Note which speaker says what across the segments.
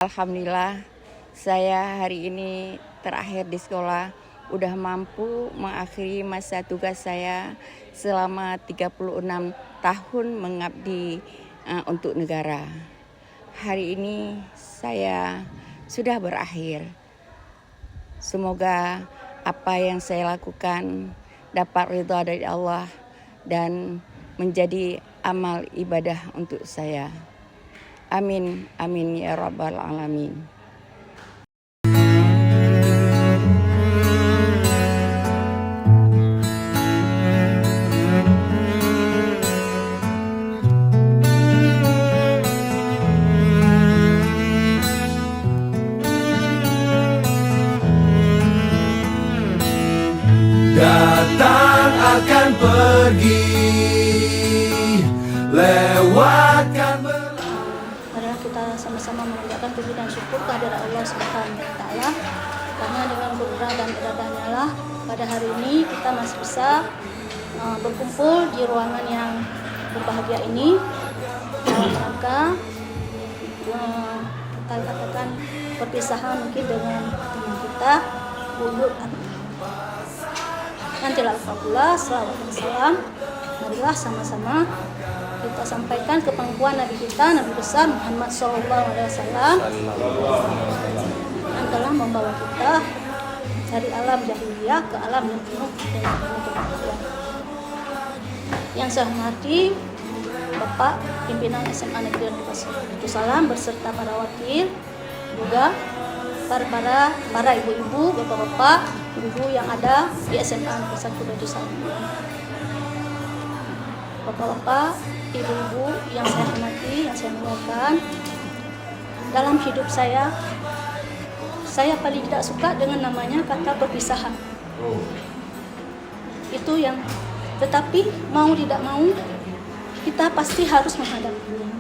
Speaker 1: Alhamdulillah, saya hari ini terakhir di sekolah udah mampu mengakhiri masa tugas saya selama 36 tahun mengabdi untuk negara. Hari ini saya sudah berakhir. Semoga apa yang saya lakukan dapat ridha dari Allah dan menjadi amal ibadah untuk saya. Amin, amin ya rabbal alamin.
Speaker 2: Datang akan pergi, lewatkan
Speaker 3: Marilah kita sama-sama mengucapkan puji dan syukur kehadirat Allah Subhanahu wa taala, karena dengan kudrat dan iradahnya lah pada hari ini kita masih bisa berkumpul di ruangan yang berbahagia ini dalam rangka kita katakan perpisahan mungkin dengan teman kita Bulut. Nantilah pula selawat dan salam, marilah sama-sama kita sampaikan ke pangkuan Nabi kita, Nabi besar Muhammad SAW, yang telah membawa kita dari alam jahiliyah ke alam yang penuh dengan kebahagiaan. Yang saya hormati Bapak Pimpinan SMA Negeri Darussalam beserta para wakil, juga para ibu-ibu, bapak-bapak, ibu yang ada di SMA Negeri 1 Darussalam. Bapak-bapak, ibu-ibu yang saya hormati, yang saya muliakan, dalam hidup saya paling tidak suka dengan namanya kata perpisahan. Itu yang, tetapi mau tidak mau kita pasti harus menghadapinya.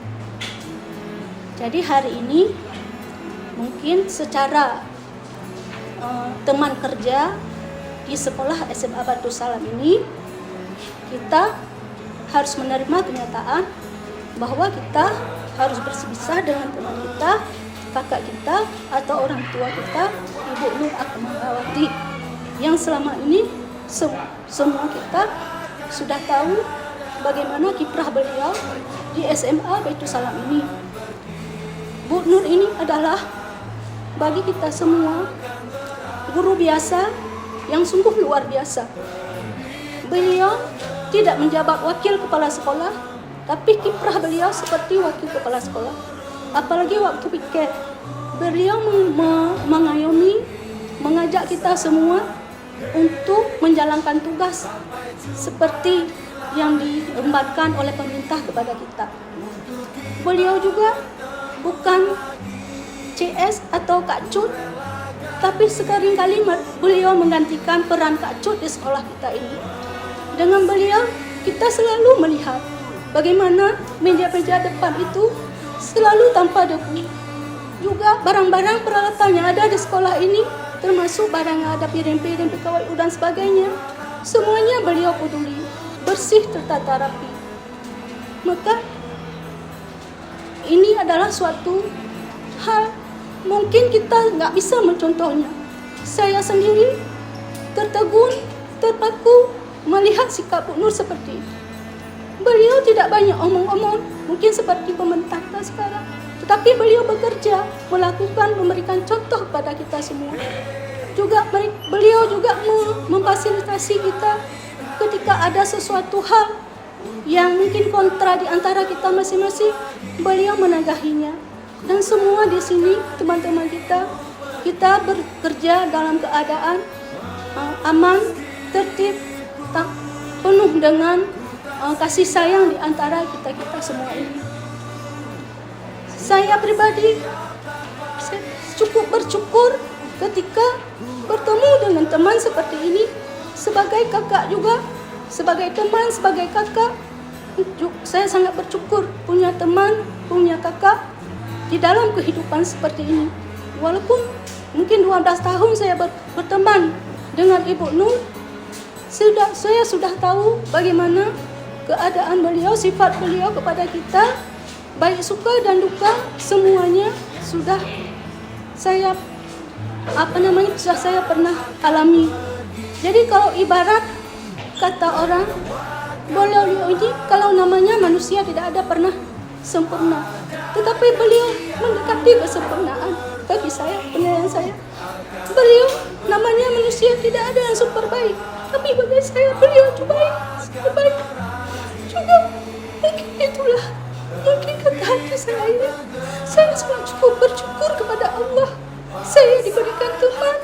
Speaker 3: Jadi hari ini mungkin secara teman kerja di sekolah SMA Darussalam ini, kita harus menerima kenyataan bahwa kita harus berpisah dengan teman kita, kakak kita, atau orang tua kita, Ibu Nur Akmalawati, yang selama ini semua kita sudah tahu bagaimana kiprah beliau di SMA Darussalam ini. Bu Nur ini adalah bagi kita semua guru biasa yang sungguh luar biasa. Beliau tidak menjabat wakil kepala sekolah, tapi kiprah beliau seperti wakil kepala sekolah. Apalagi waktu piket, beliau mengayomi, mengajak kita semua untuk menjalankan tugas seperti yang diembarkan oleh pemerintah kepada kita. Beliau juga bukan CS atau Kak Cut, tapi seringkali beliau menggantikan peran Kak Cut di sekolah kita ini. Dengan beliau, kita selalu melihat bagaimana meja-meja depan itu selalu tanpa debu. Juga barang-barang peralatan yang ada di sekolah ini, termasuk barang yang ada piring-piring, kawat dan sebagainya, semuanya beliau peduli, bersih, tertata rapi. Maka ini adalah suatu hal mungkin kita nggak bisa mencontohnya. Saya sendiri tertegun, terpaku melihat sikap Bu Nur seperti itu. Beliau tidak banyak omong-omong, mungkin seperti pemerintah kita sekarang, tetapi beliau bekerja, memberikan contoh kepada kita semua. Juga beliau juga memfasilitasi kita ketika ada sesuatu hal yang mungkin kontra di antara kita masing-masing, beliau menagahinya. Dan semua di sini teman-teman kita bekerja dalam keadaan aman, tertib, penuh dengan kasih sayang di antara kita semua ini. Saya pribadi cukup bersyukur ketika bertemu dengan teman seperti ini, sebagai kakak juga, sebagai teman, sebagai kakak. Saya sangat bersyukur punya teman, punya kakak di dalam kehidupan seperti ini. Walaupun mungkin 12 tahun saya berteman dengan Ibu Nur, saya sudah tahu bagaimana keadaan beliau, sifat beliau kepada kita, baik suka dan duka, semuanya sudah saya sudah saya pernah alami. Jadi kalau ibarat kata orang, beliau ini kalau namanya manusia tidak ada pernah sempurna, tetapi beliau mendekati kesempurnaan. Bagi saya, penilaian saya, beliau namanya manusia tidak ada yang super baik, tapi bagi saya beliau terbaik, terbaik juga. Mungkin itulah, mungkin kata hati saya sangat cukup bersyukur kepada Allah. Saya diberikan Tuhan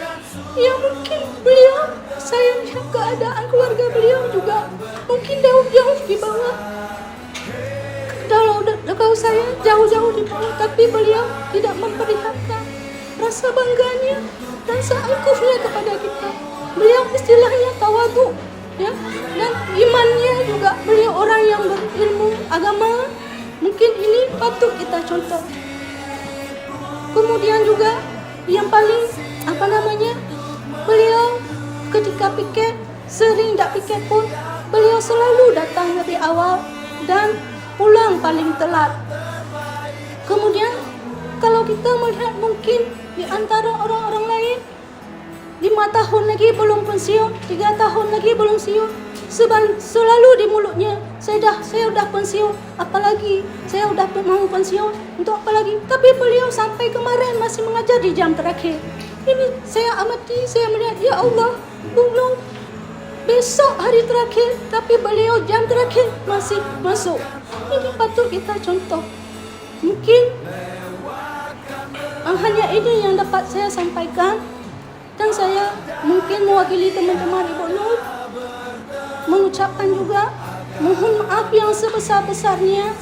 Speaker 3: yang mungkin beliau, saya lihat keadaan keluarga beliau juga mungkin jauh-jauh di bawah. Kalau saya jauh-jauh di bawah, tapi beliau tidak memperlihatkan rasa bangganya, rasa angkuhnya kepada kita. Beliau istilahnya tawadhu, ya, dan imannya juga beliau orang yang berilmu agama. Mungkin ini patut kita contoh. Kemudian juga yang paling beliau ketika piket, sering tak piket pun beliau selalu datang lebih awal dan pulang paling telat. Kemudian kalau kita melihat mungkin di antara orang-orang lain 5 tahun lagi belum pensiun, 3 tahun lagi belum pensiun, selalu di mulutnya saya sudah pensiun, apalagi saya sudah mau pensiun, untuk apa lagi? Tapi beliau sampai kemarin masih mengajar di jam terakhir. Ini saya amati, saya melihat, ya Allah, belum besok hari terakhir, tapi beliau jam terakhir masih masuk. Ini patut kita contoh. Mungkin hanya ini yang dapat saya sampaikan, dan saya mungkin mewakili teman-teman Ibu Nur mengucapkan juga mohon maaf yang sebesar-besarnya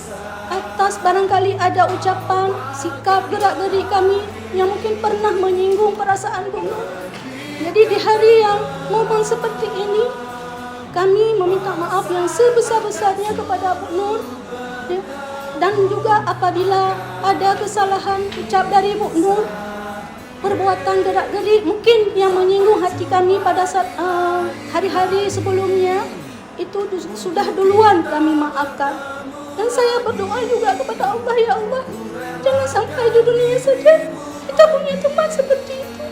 Speaker 3: atas barangkali ada ucapan, sikap, gerak-gerik kami yang mungkin pernah menyinggung perasaan Bu Nur. Jadi di hari yang momen seperti ini, kami meminta maaf yang sebesar-besarnya kepada Bu Nur, ya. Dan juga apabila ada kesalahan ucap dari Bu Nur, perbuatan gerak-gerik mungkin yang menyinggung hati kami pada saat hari-hari sebelumnya, itu sudah duluan kami maafkan. Dan saya berdoa juga kepada Allah, ya Allah, jangan sampai di dunia saja kita punya tempat seperti itu.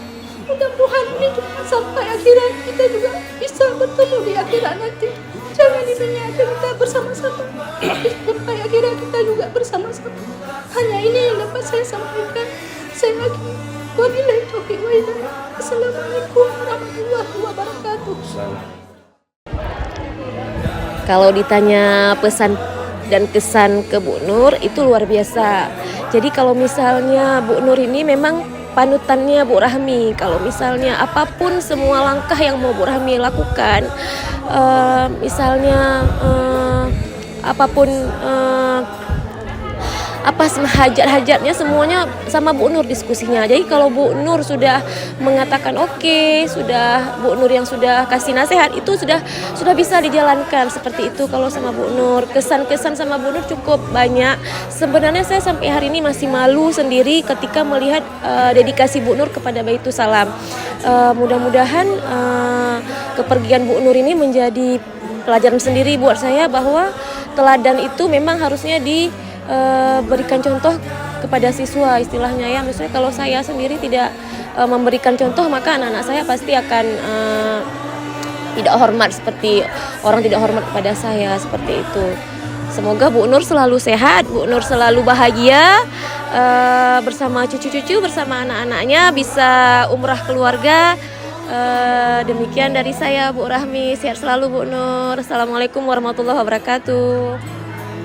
Speaker 3: Mudah-mudahan ini cuma sampai akhirat kita juga bisa bertemu di akhirat nanti. Jangan di dunia aja kita bersama-sama, sampai akhirat kita juga bersama-sama. Hanya ini yang dapat saya sampaikan. Saya lagi wabillahi taufiq wa hidayah. Assalamualaikum warahmatullahi wabarakatuh.
Speaker 4: Kalau ditanya pesan dan kesan ke Bu Nur, itu luar biasa. Jadi kalau misalnya Bu Nur ini memang panutannya Bu Rahmi. Kalau misalnya apapun semua langkah yang mau Bu Rahmi lakukan, misalnya apapun apa hajat-hajatnya semuanya sama Bu Nur diskusinya. Jadi kalau Bu Nur sudah mengatakan oke, sudah Bu Nur yang sudah kasih nasihat, itu sudah bisa dijalankan seperti itu. Kalau sama Bu Nur, kesan-kesan sama Bu Nur cukup banyak. Sebenarnya saya sampai hari ini masih malu sendiri ketika melihat dedikasi Bu Nur kepada Baitus Salam. Mudah-mudahan kepergian Bu Nur ini menjadi pelajaran sendiri buat saya bahwa teladan itu memang harusnya berikan contoh kepada siswa, istilahnya ya. Misalnya kalau saya sendiri tidak memberikan contoh, maka anak-anak saya pasti akan tidak hormat seperti orang tidak hormat kepada saya, seperti itu. Semoga Bu Nur selalu sehat, Bu Nur selalu bahagia bersama cucu-cucu, bersama anak-anaknya, bisa umrah keluarga. Demikian dari saya, Bu Rahmi. Sehat selalu Bu Nur. Assalamualaikum warahmatullahi wabarakatuh.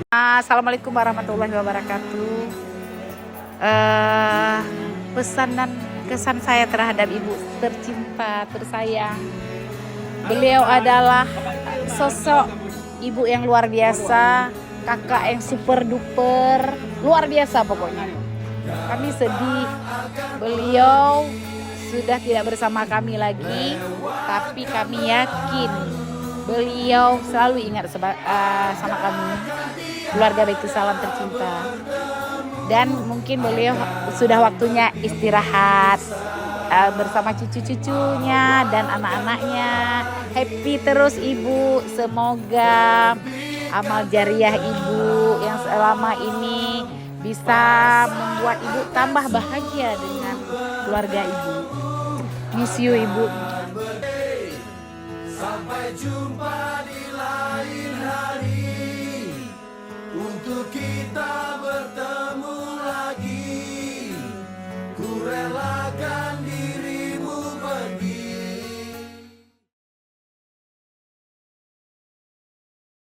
Speaker 5: Assalamualaikum warahmatullahi wabarakatuh. Pesan dan kesan saya terhadap ibu tercinta, tersayang. Beliau adalah sosok ibu yang luar biasa, kakak yang super duper, luar biasa pokoknya. Kami sedih, beliau sudah tidak bersama kami lagi, tapi kami yakin beliau selalu ingat sama kami, keluarga Baitus Salam tercinta. Dan mungkin beliau sudah waktunya istirahat bersama cucu-cucunya dan anak-anaknya. Happy terus ibu, semoga amal jariah ibu yang selama ini bisa membuat ibu tambah bahagia dengan keluarga ibu. Miss you ibu.
Speaker 2: Sampai jumpa di lain hari untuk kita